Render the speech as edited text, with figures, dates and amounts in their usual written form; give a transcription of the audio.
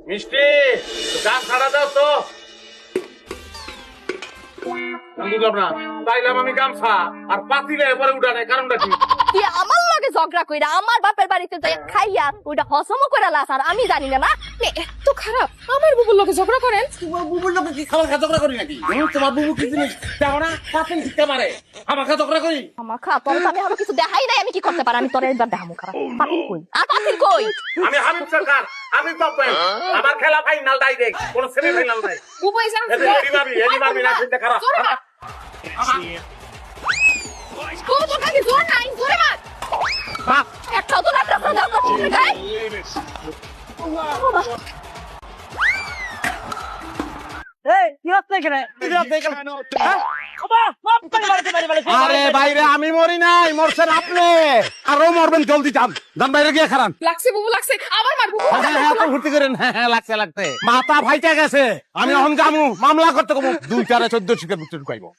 মিষ্টি গাছ ছাড়া দাও তো। বুঝলাম না, তাইলাম আমি গামছা আর পাতিলে পরে উঠানে, কারণটা কি? তুই আমার লগে ঝগড়া কইরা আমার বাপের বাড়িতে যাই খাইয়া ওইটা হসমও করে লাস আর আমি জানি না। আপনি এত খারাপ, আমার বুবুর লগে ঝগড়া করেন? তোমার বুবুর লোকে কি খাবার খা ঝগড়া করি নাকি? তোমার বুবু কি জিনিস দেখো না, পাতিল শিখতে পারে, আমার খা ঝগড়া করি? আমার খা তোর তো আমি আরো কিছু দেখাই নাই, আমি কি করতে পারি? আমি তোর এবার দেখামু খারাপ। পাতিল কই? আর পাতিল কই? আমি হাবিব সরকার, আমি বাপের, আমার খেলা ফাইনাল ডাইরেক্ট, কোন সেমি ফাইনাল নাই। বুবু এসে এলি মারবি না, চিন্তা খারাপ। বুবু তো খালি জোর নাই, জোরে মার। বাপ, একটা তো একটা দাও তো ঠিক আছে। আরে বাইরে আমি মরি নাই, মরছেন আপনি। আরো মরবেন, জলদি যান, যান বাইরে গিয়ে খারান। লাগছে বুবু লাগছে, আবার মার বুবু। হ্যাঁ ভর্তি করেন। হ্যাঁ লাগছে লাগছে, মাথা ফাইটা গেছে। আমি এখন যামু মামলা করতে কমু 2 4 14 শিখে বুঝতে ঢুকাইবো।